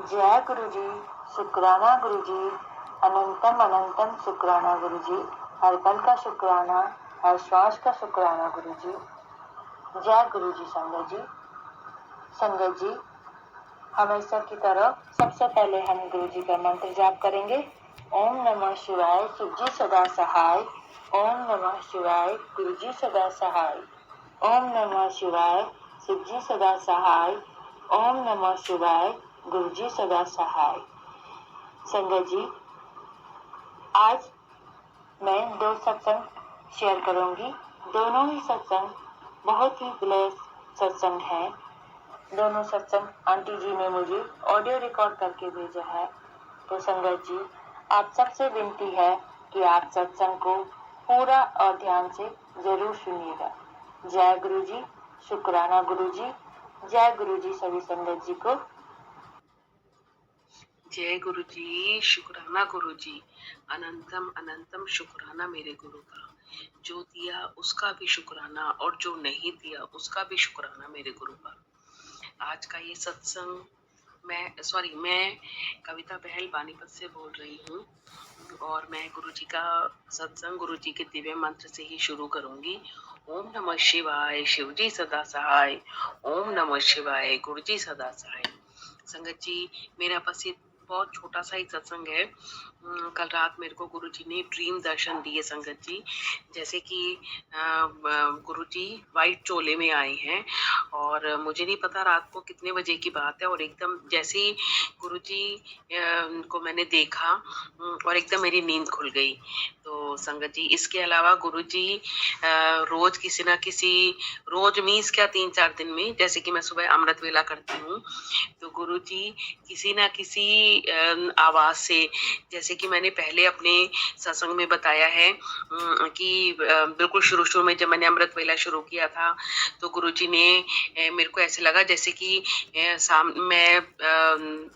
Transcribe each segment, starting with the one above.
जय गुरु जी, शुक्राना गुरु जी, अनंतम अनंतम शुक्राना गुरु जी, हर पल का शुक्राना, हर श्वास का शुक्राना गुरु जी। जय गुरु जी। संगत जी, हमेशा की तरह सबसे पहले हम गुरु जी का मंत्र जाप करेंगे। ओम नमः शिवाय, शिव जी सदा सहाय। ओम नमः शिवाय, गुरु जी सदा सहाय। ओम नमः शिवाय, शिव जी सदा सहाय। ओम नमः शिवाय, गुरु जी सदा सहाय। संगत जी, आज मैं 2 सत्संग शेयर करूंगी। दोनों ही सत्संग बहुत ही ब्लेस सत्संग है। दोनों सत्संग आंटी जी ने मुझे ऑडियो रिकॉर्ड करके भेजा है। तो संगत जी, आप सबसे विनती है कि आप सत्संग को पूरा और ध्यान से जरूर सुनिएगा। जय गुरु जी, शुक्राना गुरु जी। जय गुरु जी सभी संगत जी को। जय गुरु जी, शुक्राना गुरु जी, अनंतम अनंतम शुक्राना मेरे गुरु का। जो दिया उसका भी शुक्राना और जो नहीं दिया उसका भी शुक्राना मेरे गुरु का। आज का ये सत्संग मैं कविता बहल पानीपत से बोल रही हूँ और मैं गुरु जी का सत्संग गुरु जी के दिव्य मंत्र से ही शुरू करूंगी। ओम नमः शिवाय, शिव जी सदा सहाय। ओम नमः शिवाय, गुरु जी सदा सहाय। संगत जी, मेरा बस ये बहुत छोटा सा ही सत्संग है। कल रात मेरे को गुरुजी ने ड्रीम दर्शन दिए संगत जी, जैसे कि गुरुजी वाइट चोले में आए हैं और मुझे नहीं पता रात को कितने बजे की बात है, और एकदम जैसे ही गुरुजी को मैंने देखा और एकदम मेरी नींद खुल गई। तो संगत जी, इसके अलावा गुरुजी रोज किसी ना किसी, रोज मीन्स क्या 3-4 दिन में, जैसे कि मैं सुबह अमृत वेला करती हूँ तो गुरुजी किसी ना किसी आवाज से, जैसे कि मैंने पहले अपने सत्संग में बताया है कि बिल्कुल शुरू शुरू में जब मैंने अमृत वेला शुरू किया था तो गुरुजी ने मेरे को ऐसे लगा जैसे कि मैं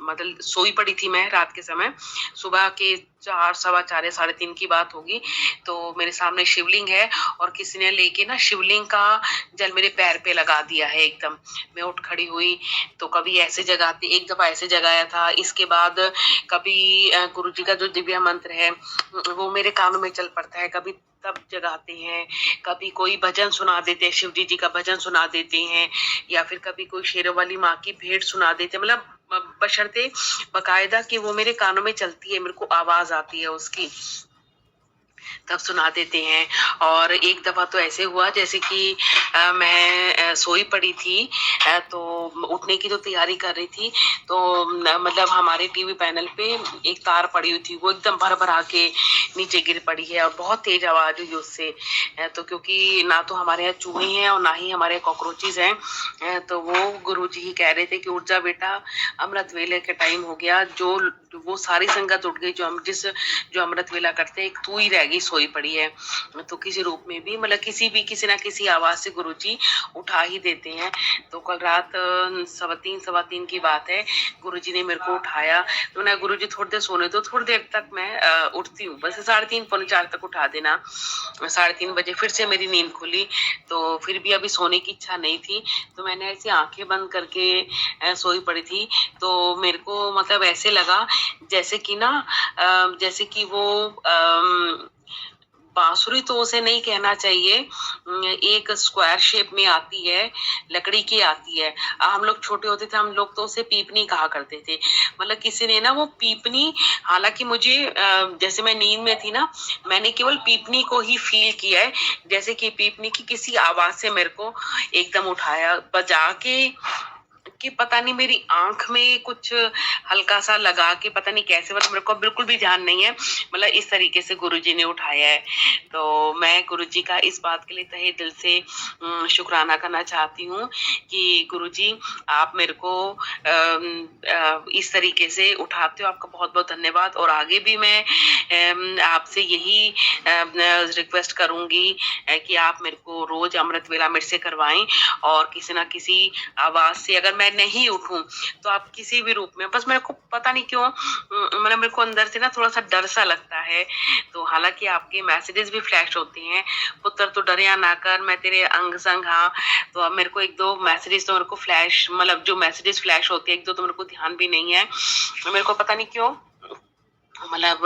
मतलब सोई पड़ी थी मैं रात के समय, सुबह के 4, सवा 4 या 3:30 की बात होगी। तो मेरे सामने शिवलिंग है और किसी ने लेके ना शिवलिंग का जल मेरे पैर पे लगा दिया है। एकदम मैं उठ खड़ी हुई तो कभी ऐसे जगाते, एक दफा ऐसे जगाया था। इसके बाद कभी गुरु जी का जो दिव्य मंत्र है वो मेरे कानों में चल पड़ता है, कभी तब जगाते हैं, कभी कोई भजन सुना देते हैं, शिव जी का भजन सुना देते हैं, या फिर कभी कोई शेरों वाली माँ की भेंट सुना देते हैं। मतलब बशर्ते बकायदा कि वो मेरे कानों में चलती है, मेरे को आवाज आती है उसकी, तब सुना देते हैं। और एक दफा तो ऐसे हुआ जैसे कि मैं सोई पड़ी थी, तो उठने की तो तैयारी कर रही थी, तो मतलब हमारे टीवी पैनल पे एक तार पड़ी हुई थी, वो एकदम भर भरा के नीचे गिर पड़ी है और बहुत तेज आवाज हुई उससे। तो क्योंकि ना तो हमारे यहाँ चूहे हैं और ना ही हमारे कॉकरोचेज हैं, तो वो गुरुजी ही कह रहे थे कि उठ जा बेटा, अमृत वेले के टाइम हो गया। जो वो सारी संगत उठ गई जो अमृत वेला करते हैं, एक तू ही रह गई सोई पड़ी है। तो किसी रूप में भी, मतलब किसी ना किसी आवाज से गुरुजी उठा ही देते हैं। तो कल रात 3:15 की बात है, गुरुजी ने मेरे को उठाया। तो ना गुरुजी थोड़ी देर सोने दो, थोड़ी देर तक मैं उठती हूँ, बस 3:30 पौने 4 तक उठा देना। 3:30 बजे फिर से मेरी नींद खुली, तो फिर भी अभी सोने की इच्छा नहीं थी, तो मैंने ऐसी आंखें बंद करके सोई पड़ी थी। तो मेरे को मतलब ऐसे लगा जैसे कि ना जैसे कि वो बांसुरी तो उसे नहीं कहना चाहिए, एक स्क्वायर शेप में आती है, लकड़ी की आती है। हम लोग छोटे होते थे, हम लोग तो उसे पीपनी कहा करते थे। मतलब किसी ने ना वो पीपनी, हालांकि मुझे जैसे मैं नींद में थी ना, मैंने केवल पीपनी को ही फील किया है, जैसे कि पीपनी की किसी आवाज से मेरे को एकदम उठाया बजा के, कि पता नहीं मेरी आंख में कुछ हल्का सा लगा के, पता नहीं कैसे, मतलब मेरे को बिल्कुल भी ध्यान नहीं है। मतलब इस तरीके से गुरुजी ने उठाया है। तो मैं गुरुजी का इस बात के लिए तहे दिल से शुक्राना करना चाहती हूँ कि गुरुजी आप मेरे को इस तरीके से उठाते हो, आपका बहुत बहुत धन्यवाद। और आगे भी मैं आपसे यही रिक्वेस्ट करूंगी कि आप मेरे को रोज अमृत वेला मेरे से करवाएं, और किसी ना किसी आवाज से, अगर मैं नहीं उठूं, तो आप किसी भी रूप में, बस मेरे को पता नहीं क्यों मतलब मेरे को अंदर से ना थोड़ा सा डर सा लगता है। तो हालांकि आपके मैसेजेस भी फ्लैश होते हैं, पुत्र तो डरिया ना कर, मैं तेरे अंग संग, हाँ। तो अब मेरे को एक दो मैसेजेस तो मेरे को फ्लैश, मतलब जो मैसेजेस फ्लैश होते हैं एक दो तो मेरे को ध्यान भी नहीं है, मेरे को पता नहीं क्यों मतलब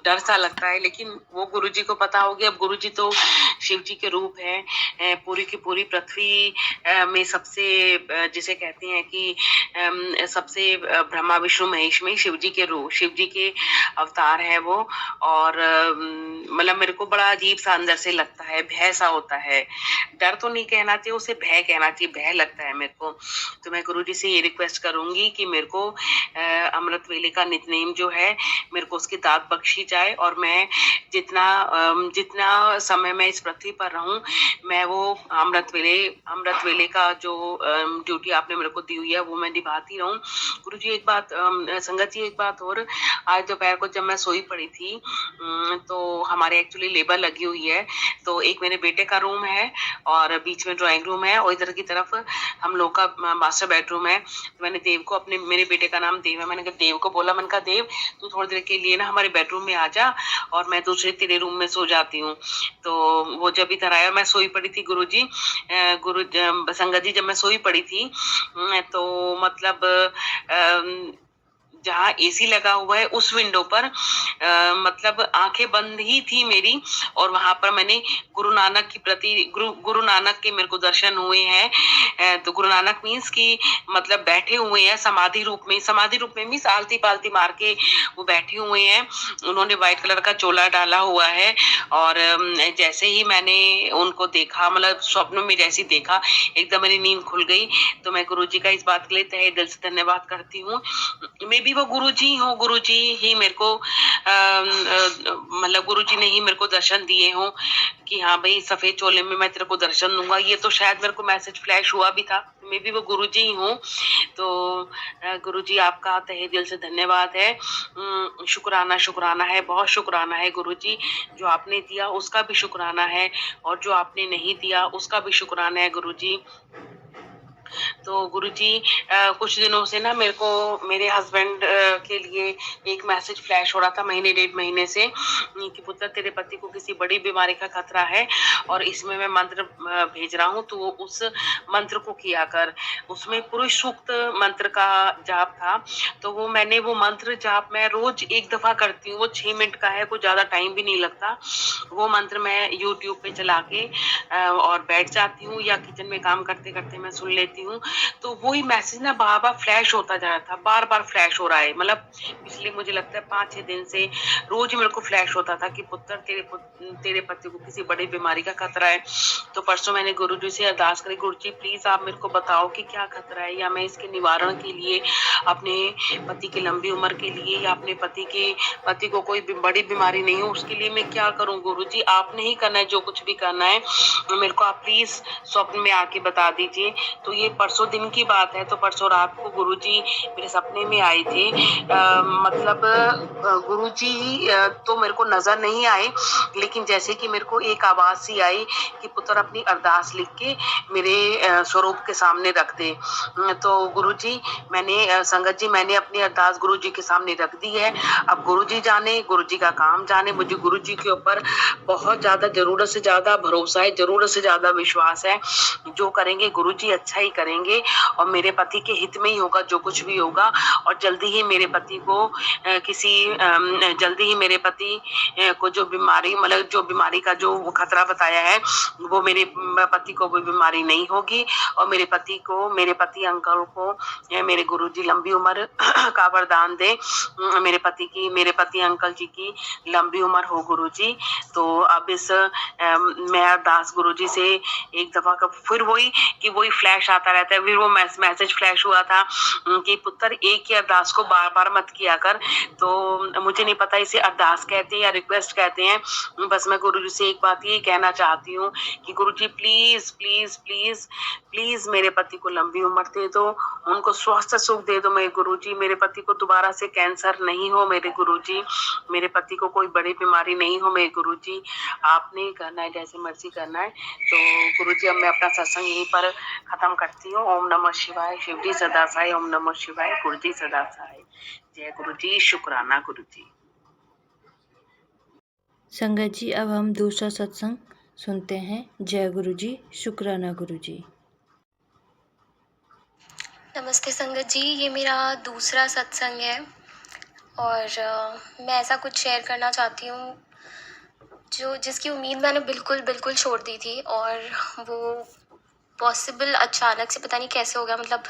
डर सा लगता है, लेकिन वो गुरुजी को पता होगी। अब गुरुजी तो शिव जी के रूप है, पूरी की पूरी पृथ्वी में सबसे जिसे कहते हैं कि सबसे ब्रह्मा विष्णु महेश में शिव जी के रूप, शिव जी के अवतार है वो। और मतलब मेरे को बड़ा अजीब सा अंदर से लगता है, भय सा होता है, डर तो नहीं कहना चाहिए उसे, भय कहना चाहिए, भय लगता है मेरे को। तो मैं गुरुजी से ये रिक्वेस्ट करूंगी कि मेरे को अमृत वेले का नितनेम जो है मेरे को उसकी दात बख्शी जाए, और मैं जितना समय मैं इस पृथ्वी पर रहूं, मैं वो अमृत वेले का जो ड्यूटी आपने मेरे को दी हुई है वो मैं निभाती रहूं। गुरुजी एक बात, संगत जी एक बात और, आज दोपहर को जब मैं सोई पड़ी थी तो हमारे एक्चुअली लेबर लगी हुई है, तो एक मेरे बेटे का रूम है और बीच में ड्राइंग रूम है और इधर की तरफ हम लोग का मास्टर बेडरूम है। तो मैंने देव को, अपने मेरे बेटे का नाम देव है, मैंने कहा देव को बोला, मैंने कहा देव तू थोड़ी देर के लिए ना हमारे बेडरूम में आ जा और मैं दूसरे तेरे रूम में सो जाती हूँ। तो वो जब इधर आया, मैं सोई पड़ी थी गुरुजी, संगत जी, जब मैं सोई पड़ी थी तो मतलब जहाँ एसी लगा हुआ है उस विंडो पर मतलब आंखें बंद ही थी मेरी, और वहां पर मैंने गुरु नानक की गुरु नानक के मेरे को दर्शन हुए हैं। तो गुरु नानक मीन्स कि मतलब बैठे हुए हैं समाधि रूप में मीन्स आलती पालती मार के वो बैठे हुए हैं। उन्होंने व्हाइट कलर का चोला डाला हुआ है, और जैसे ही मैंने उनको देखा, मतलब स्वप्न में जैसे देखा, एकदम मेरी नींद खुल गई। तो मैं गुरुजी का इस बात के लिए तहे दिल से धन्यवाद करती हूँ। मे बी वो गुरुजी हो, गुरुजी ही मेरे को मतलब गुरुजी ने ही मेरे को दर्शन दिए हो कि हाँ भाई सफेद चोले में मैं तेरे को दर्शन दूंगा। ये तो शायद मेरे को मैसेज फ्लैश हुआ भी था, मे बी वो गुरुजी ही हो। तो गुरुजी आपका तहे दिल से धन्यवाद है, शुक्राना है, बहुत शुक्राना है गुरुजी। जो आपने दिया उसका भी शुक्राना है, और जो आपने नहीं दिया उसका भी शुक्राना है गुरुजी। तो गुरुजी कुछ दिनों से ना मेरे को मेरे हस्बैंड के लिए एक मैसेज फ्लैश हो रहा था, महीने डेढ़ महीने से, कि पुत्र तेरे पति को किसी बड़ी बीमारी का खतरा है और इसमें मैं मंत्र भेज रहा हूँ, तो उस मंत्र को किया कर। उसमें पुरुष सूक्त मंत्र का जाप था, तो वो मैंने वो मंत्र जाप मैं रोज एक दफा करती हूँ, वो 6 मिनट का है, कुछ ज्यादा टाइम भी नहीं लगता। वो मंत्र मैं यूट्यूब पे चला के और बैठ जाती हूँ, या किचन में काम करते करते मैं सुन लेती हूँ। तो वही मैसेज ना बार बार फ्लैश होता जा रहा था, बार बार फ्लैश हो रहा है, मतलब पिछले मुझे लगता है 5-6 दिन से रोज मेरे को फ्लैश होता था कि पुत्र तेरे पति को किसी बड़ी बीमारी का खतरा है। तो परसों मैंने गुरुजी से अरदास करी, गुरुजी प्लीज आप मेरे को बताओ कि क्या खतरा है, या मैं इसके निवारण के लिए, अपने पति की लंबी उम्र के लिए, या अपने पति को कोई बड़ी बीमारी नहीं हो उसके लिए मैं क्या करूं। गुरुजी आपने ही करना है, जो कुछ भी करना है मेरे को आप प्लीज स्वप्न में आके बता दीजिए। तो ये परसों दिन की बात है, तो परसों रात को गुरुजी मेरे सपने में आए थे। मतलब गुरुजी तो मेरे को नजर नहीं आए, लेकिन जैसे कि मेरे को एक आवाज सी आई कि पुत्र अपनी अरदास लिख के मेरे स्वरूप के सामने रख दे। तो गुरुजी मैंने संगत जी मैंने अपनी अरदास गुरुजी के सामने रख दी है। अब गुरुजी जाने, गुरुजी का काम जाने, मुझे गुरुजी के ऊपर बहुत ज्यादा, जरूरत से ज्यादा भरोसा है, जरूरत से ज्यादा विश्वास है। जो करेंगे गुरुजी अच्छा ही करेंगे, और मेरे पति के हित में ही होगा जो कुछ भी होगा। और जल्दी ही मेरे पति को जो बीमारी, मतलब जो बीमारी का जो खतरा बताया है, वो मेरे पति को वो बीमारी नहीं होगी। और मेरे पति अंकल को मेरे गुरुजी लंबी उम्र का वरदान दे, मेरे पति अंकल जी की लंबी उम्र हो गुरुजी। तो अब मैं अरदास गुरुजी से एक दफा का फिर वही फ्लैश आता रहता है, फिर वो मैसेज फ्लैश हुआ था कि पुत्र एक ही अरदास को बार बार मत किया कर। तो मुझे नहीं पता इसे अरदास कहते हैं या रिक्वेस्ट कहते हैं। बस मैं गुरुजी से एक बात ये कहना चाहती हूँ कि गुरुजी प्लीज प्लीज प्लीज प्लीज मेरे पति को लंबी उम्र दे दो, उनको स्वास्थ्य सुख दे दो मेरे गुरुजी। मेरे पति को दोबारा से कैंसर नहीं हो मेरे गुरुजी, मेरे पति को कोई बड़ी बीमारी नहीं हो मेरे गुरुजी। आपने करना है, जैसे मर्जी करना है। तो गुरुजी अब मैं अपना सत्संग यहीं पर खत्म कर करती हूँ। ओम नमः शिवाय, शिव जी सदा सहाय। ओम नमः शिवाय, गुरु जी सदा सहाय। जय गुरु जी, शुक्राना गुरु जी। संगत जी, अब हम दूसरा सत्संग सुनते हैं। जय गुरु जी, शुक्राना गुरु जी। नमस्ते संगत जी, ये मेरा दूसरा सत्संग है और मैं ऐसा कुछ शेयर करना चाहती हूँ जो जिसकी उम्मीद मैंने बिल्कुल छोड़ दी थी और वो पॉसिबल अचानक से पता नहीं कैसे हो गया, मतलब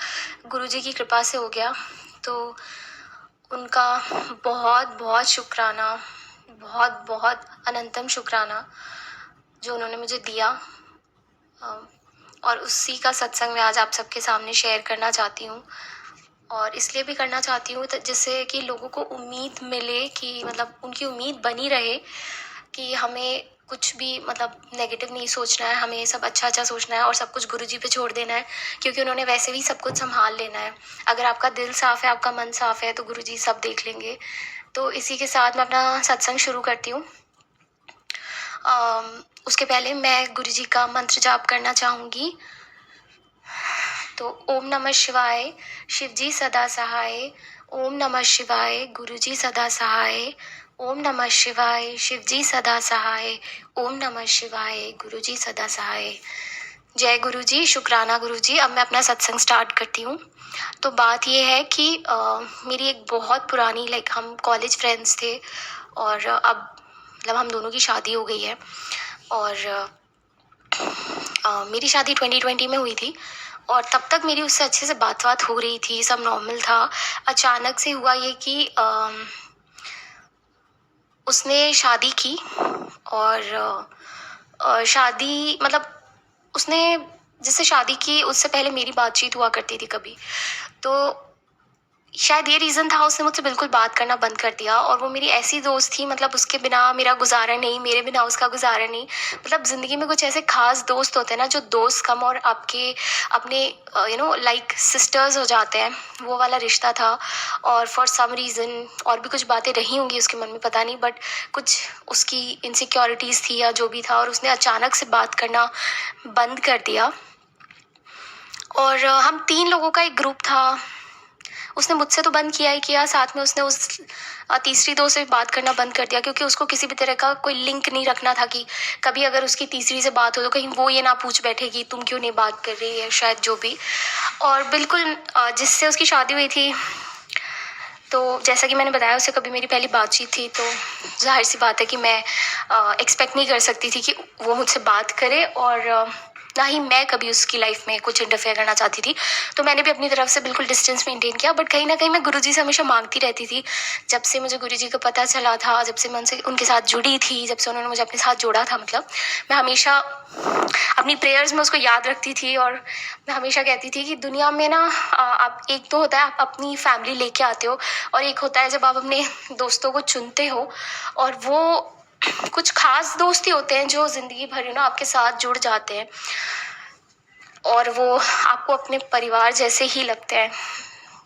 गुरुजी की कृपा से हो गया। तो उनका बहुत बहुत शुक्राना, बहुत बहुत अनंतम शुक्राना जो उन्होंने मुझे दिया। और उसी का सत्संग मैं आज आप सबके सामने शेयर करना चाहती हूँ और इसलिए भी करना चाहती हूँ जिससे कि लोगों को उम्मीद मिले, कि मतलब उनकी उम्मीद बनी रहे कि हमें कुछ भी मतलब नेगेटिव नहीं सोचना है, हमें सब अच्छा सोचना है और सब कुछ गुरुजी पे छोड़ देना है, क्योंकि उन्होंने वैसे भी सब कुछ संभाल लेना है। अगर आपका दिल साफ़ है, आपका मन साफ़ है, तो गुरुजी सब देख लेंगे। तो इसी के साथ मैं अपना सत्संग शुरू करती हूँ। उसके पहले मैं गुरुजी का मंत्र जाप करना चाहूँगी। तो ओम नमः शिवाय, शिव जी सदा सहाय। ओम नमः शिवाय, गुरु जी सदा सहाय। ओम नमः शिवाय, शिव जी सदा सहाय। ओम नमः शिवाय, गुरु जी सदा सहाय। जय गुरु जी, शुक्राना गुरु जी। अब मैं अपना सत्संग स्टार्ट करती हूँ। तो बात ये है कि मेरी एक बहुत पुरानी हम कॉलेज फ्रेंड्स थे और अब मतलब हम दोनों की शादी हो गई है और मेरी शादी 2020 में हुई थी और तब तक मेरी उससे अच्छे से बात हो रही थी, सब नॉर्मल था। अचानक से हुआ ये कि उसने शादी की और शादी मतलब उसने जिससे शादी की उससे पहले मेरी बातचीत हुआ करती थी कभी, तो शायद ये रीज़न था उसने मुझसे बिल्कुल बात करना बंद कर दिया। और वो मेरी ऐसी दोस्त थी, मतलब उसके बिना मेरा गुजारा नहीं, मेरे बिना उसका गुजारा नहीं। मतलब ज़िंदगी में कुछ ऐसे खास दोस्त होते हैं ना, जो दोस्त कम और आपके अपने लाइक सिस्टर्स हो जाते हैं, वो वाला रिश्ता था। और फॉर सम रीज़न और भी कुछ बातें रही होंगी उसके मन में, पता नहीं, बट कुछ उसकी इनसिक्योरिटीज़ थी या जो भी था, और उसने अचानक से बात करना बंद कर दिया। और हम 3 लोगों का एक ग्रुप था। उसने मुझसे तो बंद किया ही किया, साथ में उसने उस तीसरी दोस्त से बात करना बंद कर दिया, क्योंकि उसको किसी भी तरह का कोई लिंक नहीं रखना था कि कभी अगर उसकी तीसरी से बात हो तो कहीं वो ये ना पूछ बैठे कि तुम क्यों नहीं बात कर रही है, शायद जो भी। और बिल्कुल जिससे उसकी शादी हुई थी, तो जैसा कि मैंने बताया उससे कभी मेरी पहली बातचीत थी, तो जाहिर सी बात है कि मैं एक्सपेक्ट नहीं कर सकती थी कि वो मुझसे बात करे, और ना ही मैं कभी उसकी लाइफ में कुछ इंटरफेयर करना चाहती थी। तो मैंने भी अपनी तरफ से बिल्कुल डिस्टेंस मेंटेन किया, बट कहीं ना कहीं मैं गुरुजी से हमेशा मांगती रहती थी। जब से मुझे गुरुजी का पता चला था, जब से मैं उनके साथ जुड़ी थी, जब से उन्होंने मुझे अपने साथ जोड़ा था, मतलब मैं हमेशा अपनी प्रेयर्स में उसको याद रखती थी। और मैं हमेशा कहती थी कि दुनिया में ना आप, एक तो होता है आप अपनी फैमिली लेके आते हो, और एक होता है जब आप अपने दोस्तों को चुनते हो, और वो कुछ खास दोस्त ही होते हैं जो ज़िंदगी भर आपके साथ जुड़ जाते हैं, और वो आपको अपने परिवार जैसे ही लगते हैं।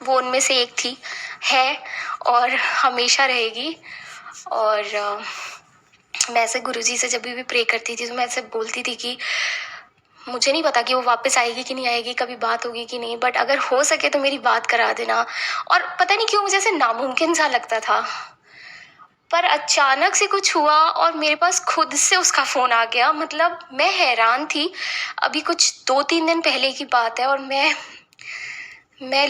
वो उनमें से एक थी, है और हमेशा रहेगी। और मैं ऐसे गुरुजी से जब भी प्रे करती थी तो मैं ऐसे बोलती थी कि मुझे नहीं पता कि वो वापस आएगी कि नहीं आएगी, कभी बात होगी कि नहीं, बट अगर हो सके तो मेरी बात करा देना। और पता नहीं क्यों मुझे ऐसे नामुमकिन सा लगता था, पर अचानक से कुछ हुआ और मेरे पास खुद से उसका फ़ोन आ गया। मतलब मैं हैरान थी। अभी कुछ 2-3 दिन पहले की बात है और मैं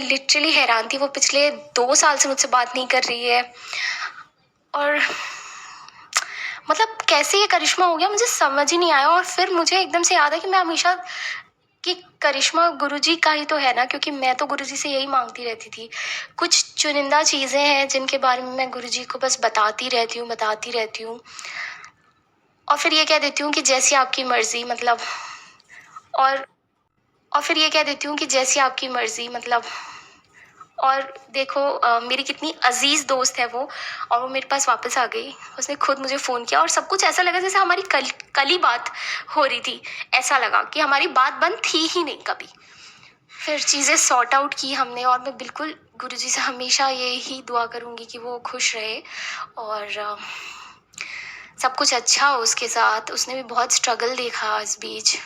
लिटरली हैरान थी। वो पिछले 2 साल से मुझसे बात नहीं कर रही है, और मतलब कैसे ये करिश्मा हो गया मुझे समझ ही नहीं आया। और फिर मुझे एकदम से याद है कि मैं हमेशा कि करिश्मा गुरुजी का ही तो है ना, क्योंकि मैं तो गुरुजी से यही मांगती रहती थी। कुछ चुनिंदा चीज़ें हैं जिनके बारे में मैं गुरुजी को बस बताती रहती हूँ, और फिर ये कह देती हूँ कि जैसी आपकी मर्ज़ी, मतलब और और फिर ये कह देती हूँ कि जैसी आपकी मर्ज़ी, मतलब। और देखो मेरी कितनी अजीज़ दोस्त है वो, और वो मेरे पास वापस आ गई। उसने खुद मुझे फ़ोन किया और सब कुछ ऐसा लगा जैसे हमारी कल ही बात हो रही थी। ऐसा लगा कि हमारी बात बंद थी ही नहीं कभी। फिर चीज़ें सॉर्ट आउट की हमने, और मैं बिल्कुल गुरुजी से हमेशा यही दुआ करूँगी कि वो खुश रहे और सब कुछ अच्छा हो उसके साथ। उसने भी बहुत स्ट्रगल देखा इस बीच,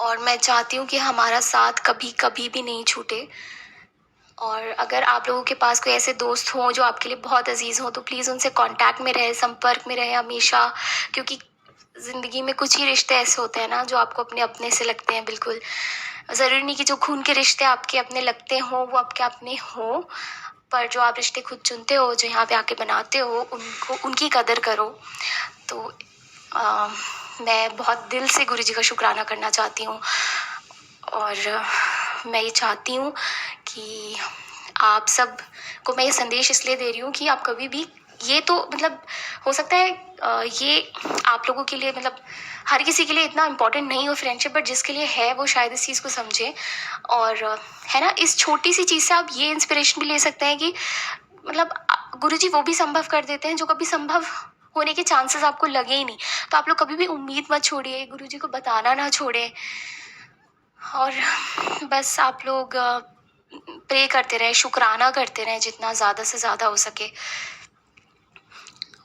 और मैं चाहती हूँ कि हमारा साथ कभी कभी भी नहीं छूटे। और अगर आप लोगों के पास कोई ऐसे दोस्त हों जो आपके लिए बहुत अजीज़ हों, तो प्लीज़ उनसे कांटेक्ट में रहें, संपर्क में रहें हमेशा, क्योंकि ज़िंदगी में कुछ ही रिश्ते ऐसे होते हैं ना जो आपको अपने अपने से लगते हैं बिल्कुल। ज़रूरी नहीं कि जो खून के रिश्ते आपके अपने लगते हों वो आपके अपने हों, पर जो आप रिश्ते खुद चुनते हो, जो यहाँ पे आके बनाते हो, उनको उनकी कदर करो। तो अ, मैं बहुत दिल से गुरुजी का शुक्राना करना चाहती हूँ। और मैं ये चाहती हूँ कि आप सब को मैं ये संदेश इसलिए दे रही हूँ कि आप कभी भी, ये तो मतलब हो सकता है ये आप लोगों के लिए मतलब हर किसी के लिए इतना इम्पोर्टेंट नहीं हो फ्रेंडशिप, बट जिसके लिए है वो शायद इस चीज़ को समझे। और है ना, इस छोटी सी चीज़ से आप ये इंस्पिरेशन भी ले सकते हैं कि मतलब गुरुजी वो भी संभव कर देते हैं जो कभी संभव होने के चांसेस आपको लगे ही नहीं। तो आप लोग कभी भी उम्मीद मत छोड़िए, गुरुजी को बताना ना छोड़ें। और बस आप लोग प्रे करते रहें, शुक्राना करते रहें जितना ज़्यादा से ज़्यादा हो सके।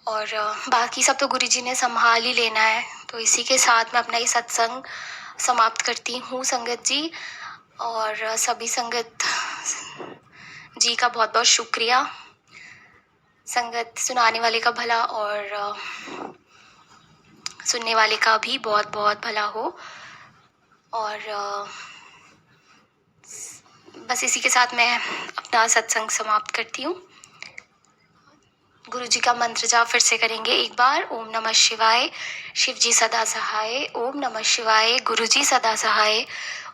और बाकी सब तो गुरुजी ने संभाल ही लेना है। तो इसी के साथ मैं अपना ये सत्संग समाप्त करती हूँ संगत जी। और सभी संगत जी का बहुत बहुत शुक्रिया। संगत सुनाने वाले का भला और सुनने वाले का भी बहुत बहुत भला हो। और बस इसी के साथ मैं अपना सत्संग समाप्त करती हूँ। गुरुजी का मंत्र जाप फिर से करेंगे एक बार। ओम नमः शिवाय, शिव जी सदा सहाय। ओम नमः शिवाय, गुरुजी सदा सहाय।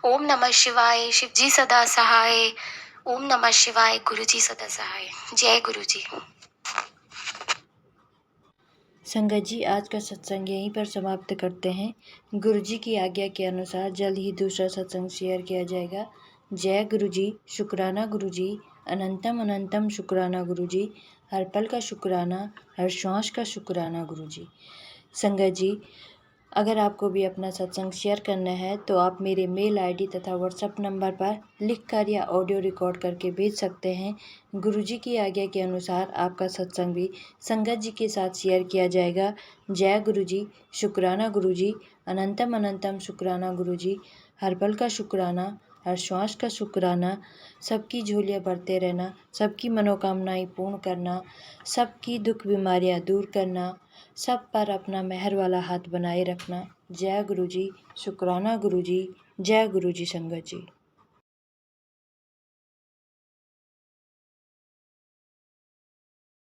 ओम नमः शिवाय, शिव जी सदा सहाय। ओम नमः शिवाय, गुरुजी सदा सहाय। जय गुरुजी। संगत जी, आज का सत्संग यहीं पर समाप्त करते हैं। गुरुजी की आज्ञा के अनुसार जल्द ही दूसरा सत्संग शेयर किया जाएगा। जय गुरुजी, शुक्राना गुरुजी, अनंतम अनंतम शुक्राना गुरुजी, हर पल का शुक्राना, हर श्वास का शुक्राना गुरुजी। संगत जी, अगर आपको भी अपना सत्संग शेयर करना है तो आप मेरे मेल आईडी तथा व्हाट्सएप नंबर पर लिखकर या ऑडियो रिकॉर्ड करके भेज सकते हैं। गुरुजी की आज्ञा के अनुसार आपका सत्संग भी संगत जी के साथ शेयर किया जाएगा। जय गुरुजी, शुक्राना गुरुजी, अनंतम अनंतम शुक्राना गुरुजी, हर पल का शुक्राना, हर श्वास का शुक्राना, सबकी झोलियाँ भरते रहना, सबकी मनोकामनाएं पूर्ण करना, सबकी दुख बीमारियां दूर करना, सब पर अपना मेहर वाला हाथ बनाए रखना। जय गुरुजी, शुक्राना गुरुजी, जय गुरुजी संगत जी।